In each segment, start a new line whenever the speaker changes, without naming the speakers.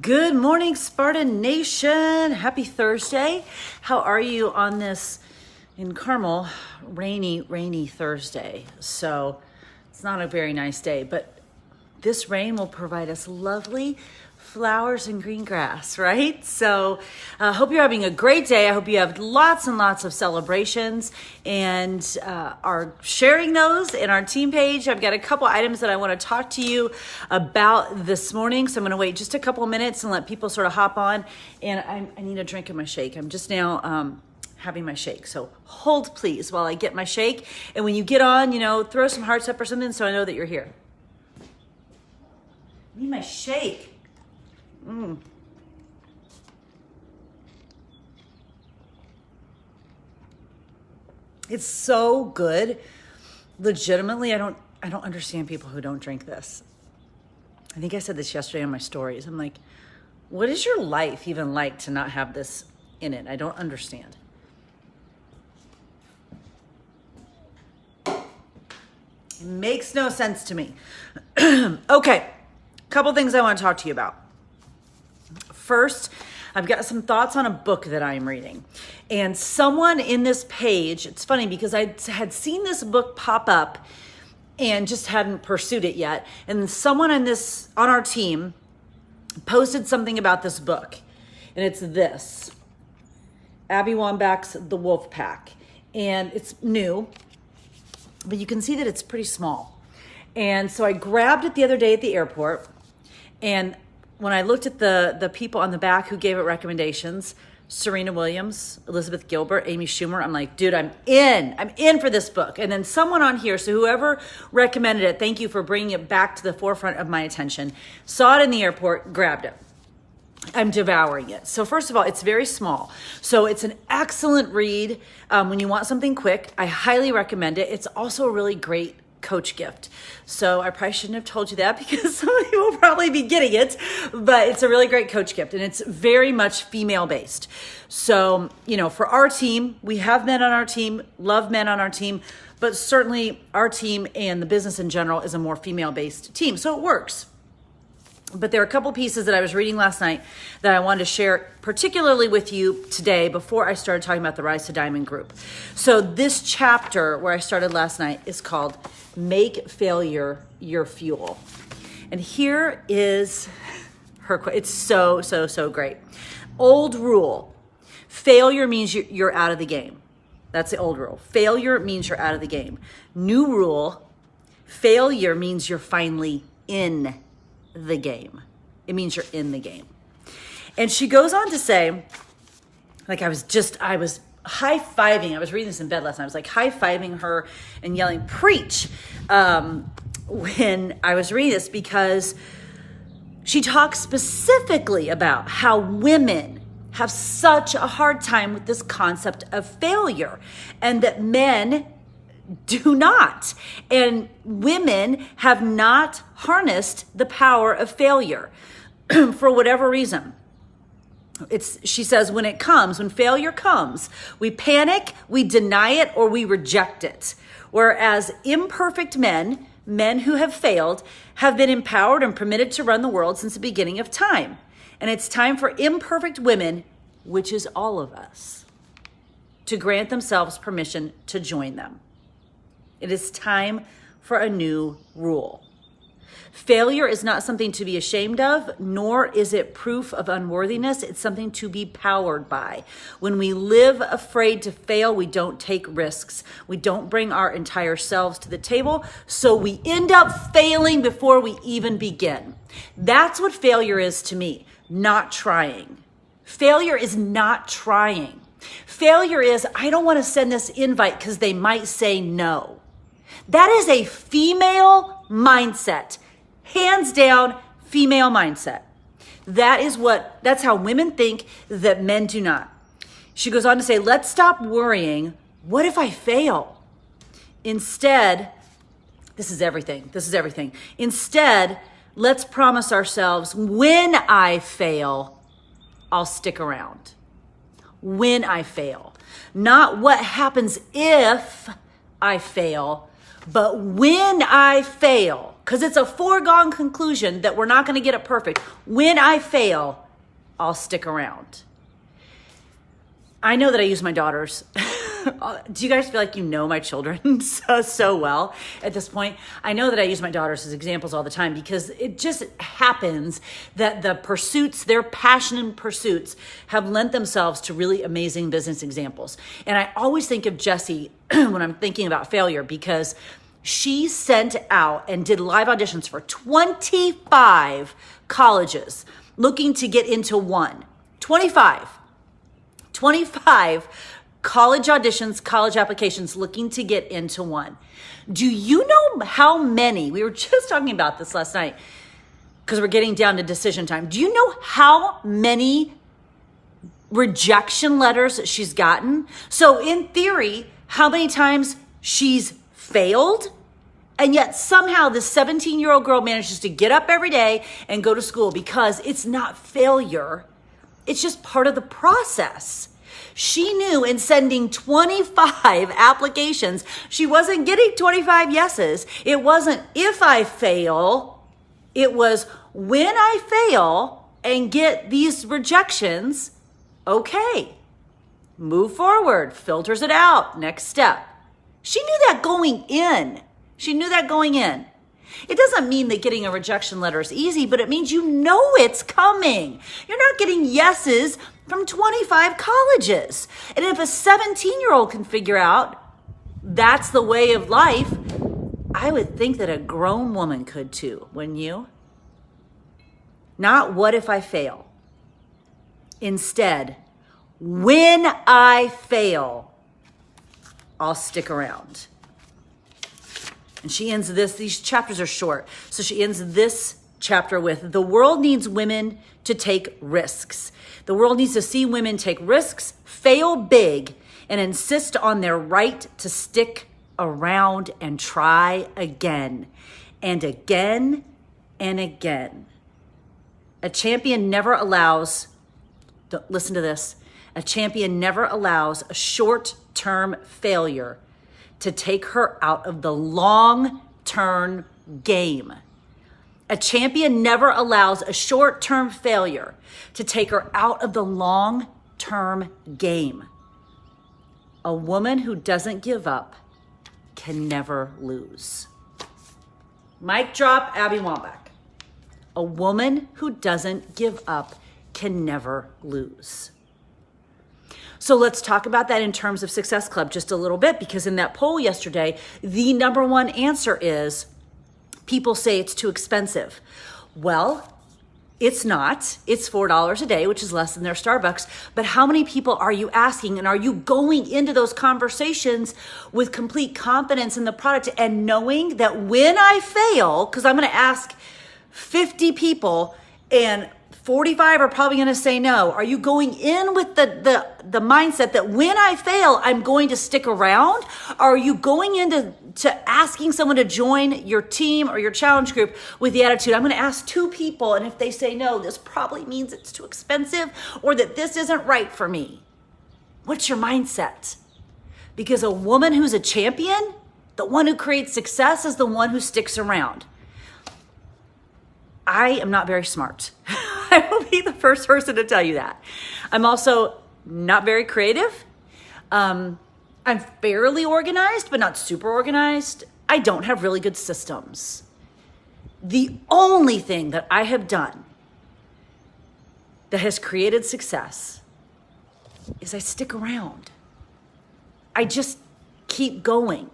Good morning, Spartan Nation. Happy Thursday. How are you on this, in Carmel, rainy Thursday? So it's not a very nice day, but this rain will provide us lovely flowers and green grass, right? So I hope you're having a great day. I hope you have lots and lots of celebrations and are sharing those in our team page. I've got a couple items that I want to talk to you about this morning. So I'm going to wait just a couple minutes and let people sort of hop on. And I need a drink of my shake. I'm just now having my shake. So hold please while I get my shake. And when you get on, throw some hearts up or something so I know that you're here. I need my shake. It's so good. Legitimately, I don't understand people who don't drink this. I think I said this yesterday on my stories. I'm like, what is your life even like to not have this in it? I don't understand. It makes no sense to me. Okay, couple things I want to talk to you about. First, I've got some thoughts on a book that I'm reading. And someone in this page, it's funny because I had seen this book pop up and just hadn't pursued it yet. And someone on our team posted something about this book. And it's this, Abby Wambach's The Wolf Pack. And it's new, but you can see that it's pretty small. And so I grabbed it the other day at the airport, and when I looked at the people on the back who gave it recommendations, Serena Williams, Elizabeth Gilbert, Amy Schumer, I'm like, dude, I'm in for this book. And then someone on here, so whoever recommended it, thank you for bringing it back to the forefront of my attention, saw it in the airport, grabbed it. I'm devouring it. So first of all, it's very small. So it's an excellent read when you want something quick. I highly recommend it. It's also a really great coach gift. So I probably shouldn't have told you that because some of you will probably be getting it, but it's a really great coach gift and it's very much female based. So, for our team, we have men on our team, love men on our team, but certainly our team and the business in general is a more female based team. So it works. But there are a couple pieces that I was reading last night that I wanted to share particularly with you today before I started talking about the Rise to Diamond group. So this chapter where I started last night is called Make Failure Your Fuel. And here is her quote. It's so great. Old rule. Failure means you're out of the game. That's the old rule. Failure means you're out of the game. New rule. Failure means you're finally in the game. It means you're in the game. And she goes on to say, like I was high-fiving. I was reading this in bed last night. I was like high-fiving her and yelling, preach, when I was reading this because she talks specifically about how women have such a hard time with this concept of failure and that men do not. And women have not harnessed the power of failure for whatever reason. She says, when failure comes, we panic, we deny it, or we reject it. Whereas imperfect men who have failed, have been empowered and permitted to run the world since the beginning of time. And it's time for imperfect women, which is all of us, to grant themselves permission to join them. It is time for a new rule. Failure is not something to be ashamed of, nor is it proof of unworthiness. It's something to be powered by. When we live afraid to fail, we don't take risks. We don't bring our entire selves to the table, so we end up failing before we even begin. That's what failure is to me, not trying. Failure is not trying. Failure is, I don't want to send this invite because they might say no. That is a female mindset. Hands down, female mindset. That's how women think that men do not. She goes on to say, let's stop worrying. What if I fail? Instead, this is everything. Instead, let's promise ourselves, when I fail, I'll stick around. When I fail. Not what happens if I fail, but when I fail, because it's a foregone conclusion that we're not going to get it perfect. When I fail, I'll stick around. I know that I use my daughters. Do you guys feel like you know my children so well at this point? I know that I use my daughters as examples all the time because it just happens that the pursuits, their passionate pursuits, have lent themselves to really amazing business examples. And I always think of Jessie when I'm thinking about failure because she sent out and did live auditions for 25 colleges looking to get into one. 25 college auditions, college applications looking to get into one. Do you know how many, we were just talking about this last night because we're getting down to decision time. Do you know how many rejection letters she's gotten? So in theory, how many times she's failed? And yet somehow this 17-year-old girl manages to get up every day and go to school because it's not failure. It's just part of the process. She knew in sending 25 applications, she wasn't getting 25 yeses. It wasn't if I fail. It was when I fail and get these rejections, okay, move forward, filters it out, next step. She knew that going in. It doesn't mean that getting a rejection letter is easy, but it means you know it's coming. You're not getting yeses from 25 colleges. And if a 17-year-old can figure out that's the way of life, I would think that a grown woman could too, wouldn't you? Not what if I fail. Instead, when I fail, I'll stick around. And she ends these chapters are short. So she ends this chapter with, the world needs women to take risks. The world needs to see women take risks, fail big, and insist on their right to stick around and try again and again and again. A champion never allows, listen to this, a champion never allows a short-term failure to take her out of the long-term game. A champion never allows a short-term failure to take her out of the long-term game. A woman who doesn't give up can never lose. Mic drop, Abby Wambach. A woman who doesn't give up can never lose. So let's talk about that in terms of Success Club just a little bit, because in that poll yesterday, the number one answer is people say it's too expensive. Well, it's not. It's $4 a day, which is less than their Starbucks. But how many people are you asking? And are you going into those conversations with complete confidence in the product and knowing that when I fail, because I'm going to ask 50 people and 45 are probably going to say no. Are you going in with the mindset that when I fail, I'm going to stick around? Or are you going into asking someone to join your team or your challenge group with the attitude, I'm going to ask 2 people, and if they say no, this probably means it's too expensive or that this isn't right for me? What's your mindset? Because a woman who's a champion, the one who creates success, is the one who sticks around. I am not very smart. I will be the first person to tell you that. I'm also not very creative. I'm fairly organized, but not super organized. I don't have really good systems. The only thing that I have done that has created success is I stick around. I just keep going.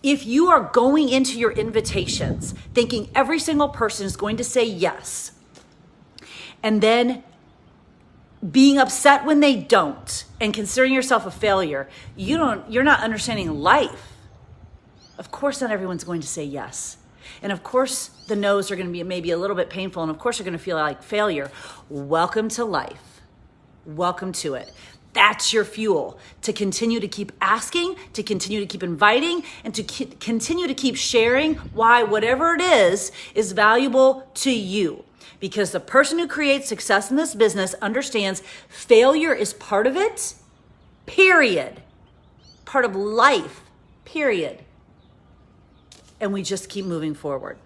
If you are going into your invitations thinking every single person is going to say yes, and then being upset when they don't and considering yourself a failure, you're not understanding life. Of course, not everyone's going to say yes. And of course, the no's are going to be maybe a little bit painful. And of course, you're going to feel like failure. Welcome to life. Welcome to it. That's your fuel to continue to keep asking, to continue to keep inviting, and to continue to keep sharing why whatever it is valuable to you. Because the person who creates success in this business understands failure is part of it, period. Part of life, period. And we just keep moving forward.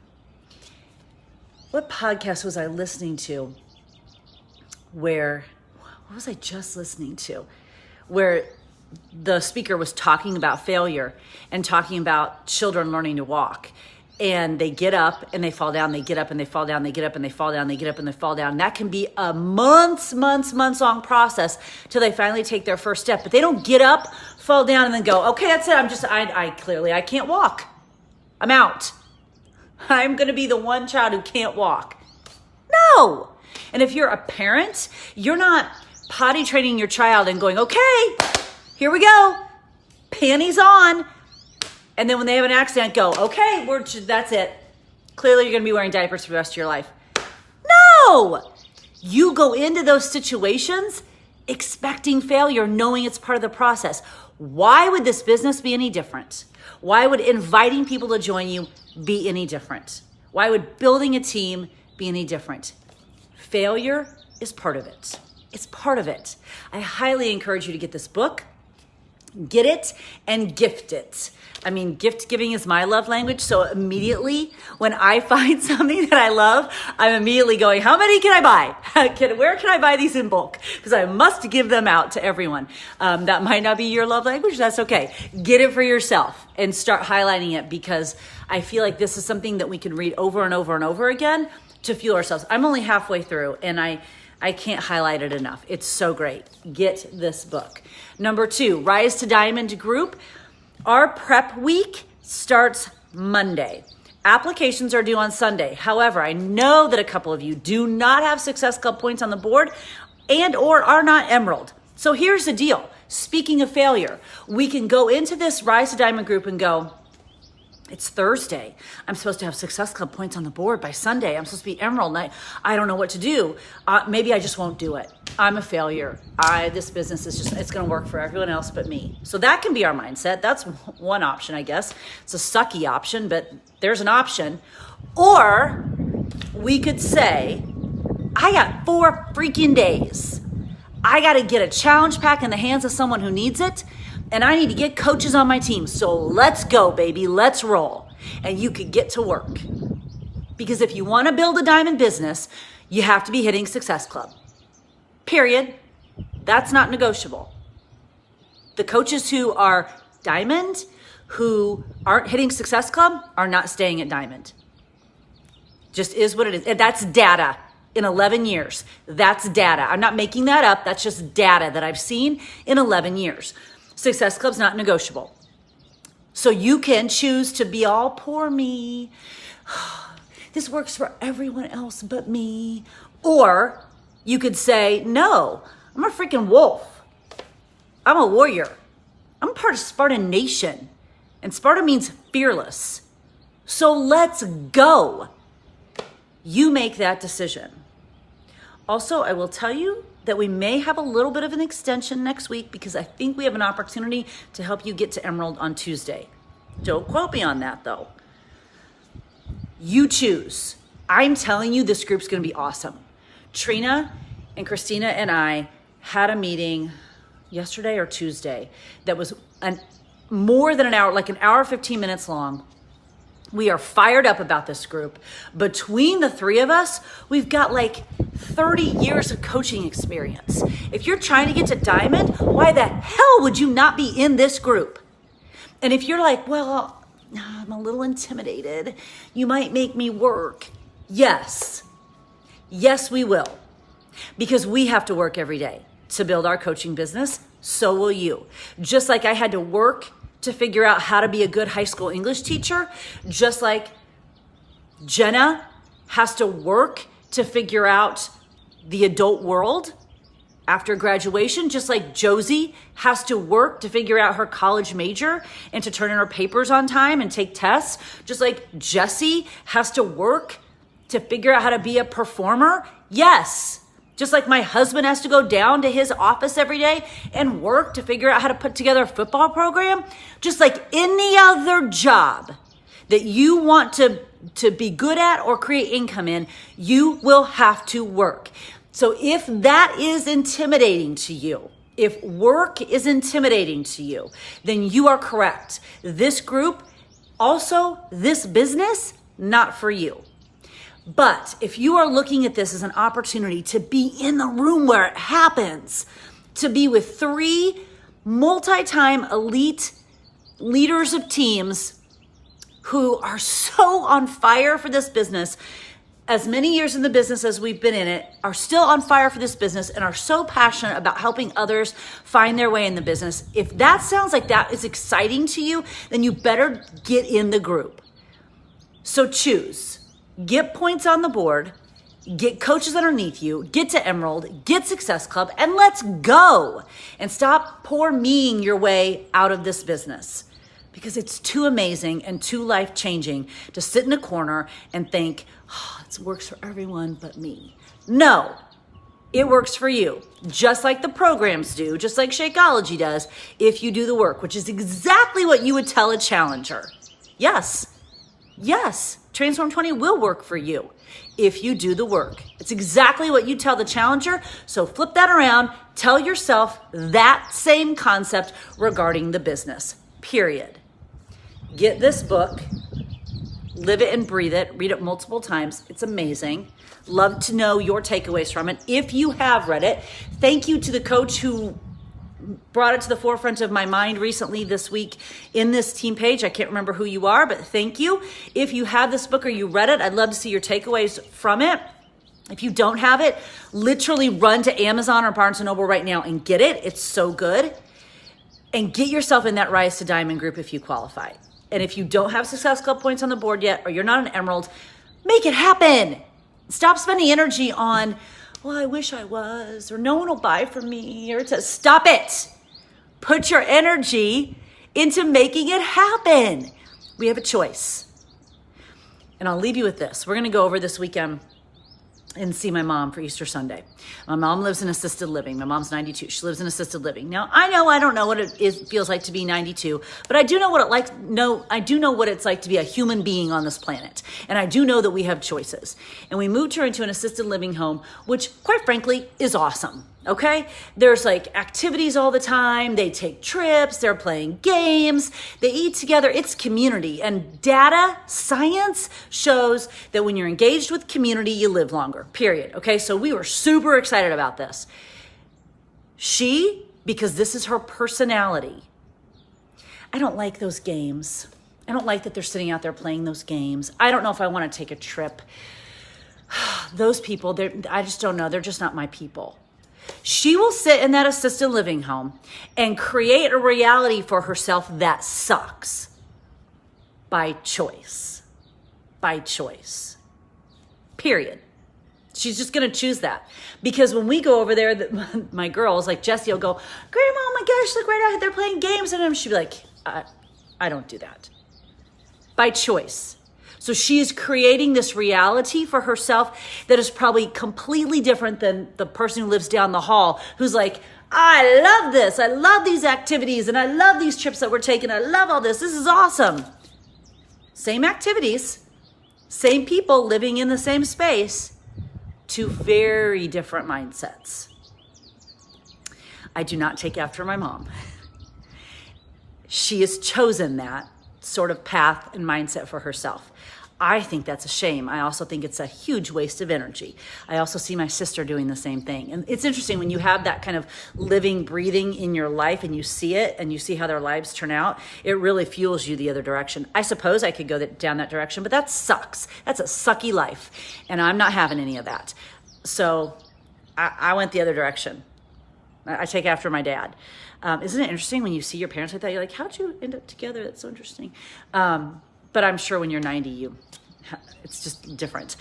what podcast was I listening to what was I just listening to? Where the speaker was talking about failure and talking about children learning to walk. And they get up and they fall down, they get up and they fall down, they get up and they fall down, they get up and they fall down. That can be a months long process till they finally take their first step. But they don't get up, fall down, and then go, okay, that's it. I can't walk. I'm out. I'm going to be the one child who can't walk. No. And if you're a parent, you're not potty training your child and going, okay, here we go, panties on. And then when they have an accident, go, okay, that's it. Clearly you're going to be wearing diapers for the rest of your life. No! You go into those situations expecting failure, knowing it's part of the process. Why would this business be any different? Why would inviting people to join you be any different? Why would building a team be any different? Failure is part of it. It's part of it. I highly encourage you to get this book, get it, and gift it. I mean, gift giving is my love language. So immediately when I find something that I love, I'm immediately going, how many can I buy? Where can I buy these in bulk? Because I must give them out to everyone. That might not be your love language. That's okay. Get it for yourself and start highlighting it, because I feel like this is something that we can read over and over and over again to fuel ourselves. I'm only halfway through and I can't highlight it enough. It's so great. Get this book. Number 2, Rise to Diamond group. Our prep week starts Monday. Applications are due on Sunday. However, I know that a couple of you do not have Success Club points on the board and or are not Emerald. So here's the deal. Speaking of failure, we can go into this Rise to Diamond group and go, it's Thursday. I'm supposed to have Success Club points on the board by Sunday. I'm supposed to be Emerald, and I don't know what to do. Maybe I just won't do it. I'm a failure. This business is it's going to work for everyone else but me. So that can be our mindset. That's one option, I guess. It's a sucky option, but there's an option. Or we could say, I got 4 freaking days. I got to get a challenge pack in the hands of someone who needs it. And I need to get coaches on my team. So let's go, baby. Let's roll. And you could get to work. Because if you want to build a diamond business, you have to be hitting Success Club. Period. That's not negotiable. The coaches who are diamond, who aren't hitting Success Club, are not staying at diamond. Just is what it is. And that's data. In 11 years. That's data. I'm not making that up. That's just data that I've seen in 11 years. Success Club's not negotiable. So you can choose to be all poor me. This works for everyone else but me. Or you could say, no, I'm a freaking wolf. I'm a warrior. I'm part of Spartan Nation. And Sparta means fearless. So let's go. You make that decision. Also, I will tell you that we may have a little bit of an extension next week because I think we have an opportunity to help you get to Emerald on Tuesday. Don't quote me on that though. You choose. I'm telling you, this group's going to be awesome. Trina and Christina and I had a meeting yesterday or Tuesday that was more than an hour, like an hour, 15 minutes long. We are fired up about this group. Between the 3 of us, we've got like 30 years of coaching experience. If you're trying to get to diamond, why the hell would you not be in this group? And if you're like, well, I'm a little intimidated, you might make me work. Yes, we will. Because we have to work every day to build our coaching business. So will you. Just like I had to work to figure out how to be a good high school English teacher, just like Jenna has to work to figure out the adult world after graduation, just like Josie has to work to figure out her college major and to turn in her papers on time and take tests, just like Jesse has to work to figure out how to be a performer. Yes. Just like my husband has to go down to his office every day and work to figure out how to put together a football program, just like any other job that you want to be good at or create income in, you will have to work. So if that is intimidating to you, if work is intimidating to you, then you are correct. This group, also this business, not for you. But if you are looking at this as an opportunity to be in the room where it happens, to be with 3 multi-time elite leaders of teams who are so on fire for this business, as many years in the business as we've been in it, are still on fire for this business and are so passionate about helping others find their way in the business. If that sounds like that is exciting to you, then you better get in the group. So choose. Get points on the board, get coaches underneath you, get to Emerald, get Success Club, and let's go. And stop poor meing your way out of this business, because it's too amazing and too life-changing to sit in a corner and think, oh, it works for everyone but me. No, it works for you, just like the programs do, just like Shakeology does, if you do the work, which is exactly what you would tell a challenger. Yes, Transform 20 will work for you if you do the work. It's exactly what you tell the challenger. So flip that around. Tell yourself that same concept regarding the business, period. Get this book, live it and breathe it, read it multiple times. It's amazing. Love to know your takeaways from it. If you have read it, thank you to the coach who brought it to the forefront of my mind recently this week in this team page. I can't remember who you are, but thank you. If you have this book or you read it, I'd love to see your takeaways from it. If you don't have it, literally run to Amazon or Barnes & Noble right now and get it. It's so good. And get yourself in that Rise to Diamond group if you qualify. And if you don't have Success Club points on the board yet, or you're not an Emerald, make it happen. Stop spending energy on, well, I wish I was, or no one will buy from me, or to stop it. Put your energy into making it happen. We have a choice. And I'll leave you with this. We're going to go over this weekend and see my mom for Easter Sunday. My mom lives in assisted living. My mom's 92. She lives in assisted living. Now, I don't know what it feels like to be 92, but I do know what it's like to be a human being on this planet. And I do know that we have choices. And we moved her into an assisted living home, which quite frankly is awesome. Okay? There's like activities all the time. They take trips. They're playing games. They eat together. It's community. And data, science shows that when you're engaged with community, you live longer, period. Okay? So we were super excited about this. Because this is her personality. I don't like those games. I don't like that they're sitting out there playing those games. I don't know if I want to take a trip. Those people, I just don't know. They're just not my people. She will sit in that assisted living home and create a reality for herself that sucks by choice. By choice. Period. She's just going to choose that. Because when we go over there, my girls, like Jessie, will go, Grandma, oh my gosh, look right out there playing games. And she'll be like, I don't do that. By choice. So she is creating this reality for herself that is probably completely different than the person who lives down the hall who's like, I love this. I love these activities and I love these trips that we're taking. I love all this. This is awesome. Same activities, same people living in the same space, two very different mindsets. I do not take after my mom. She has chosen that sort of path and mindset for herself. I think that's a shame. I also think it's a huge waste of energy. I also see my sister doing the same thing. And it's interesting when you have that kind of living, breathing in your life and you see it and you see how their lives turn out, it really fuels you the other direction. I suppose I could go down that direction, but that sucks. That's a sucky life. And I'm not having any of that. So I went the other direction. I take after my dad. Isn't it interesting when you see your parents like that? You're like, how'd you end up together? That's so interesting. But I'm sure when you're 90, it's just different.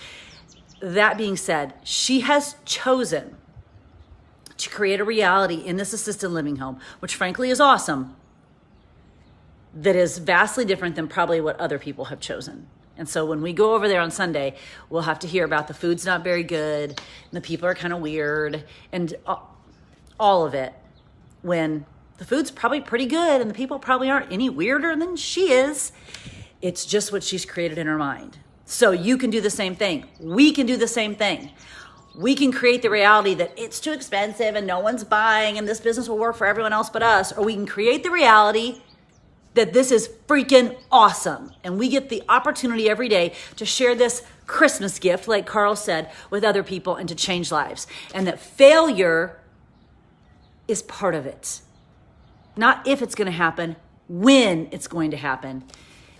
That being said, she has chosen to create a reality in this assisted living home, which frankly is awesome, that is vastly different than probably what other people have chosen. And so when we go over there on Sunday, we'll have to hear about the food's not very good, and the people are kind of weird, and all of it, when the food's probably pretty good and the people probably aren't any weirder than she is. It's just what she's created in her mind. So you can do the same thing. We can do the same thing. We can create the reality that it's too expensive and no one's buying and this business will work for everyone else but us. Or we can create the reality that this is freaking awesome. And we get the opportunity every day to share this Christmas gift, like Carl said, with other people and to change lives. And that failure is part of it. Not if it's going to happen, when it's going to happen.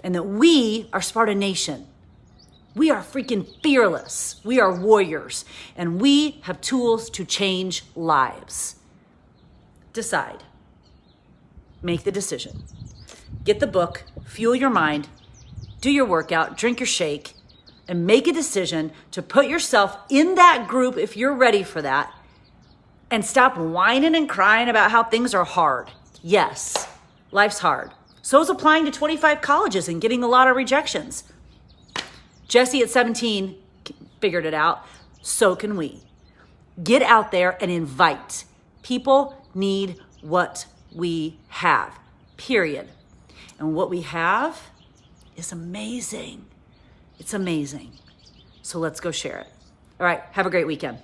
And that we are Sparta Nation. We are freaking fearless. We are warriors. And we have tools to change lives. Decide. Make the decision. Get the book, fuel your mind, do your workout, drink your shake, and make a decision to put yourself in that group if you're ready for that, and stop whining and crying about how things are hard. Yes, life's hard. So is applying to 25 colleges and getting a lot of rejections. Jesse at 17 figured it out. So can we. Get out there and invite. People need what we have, period. And what we have is amazing. It's amazing. So let's go share it. All right, have a great weekend.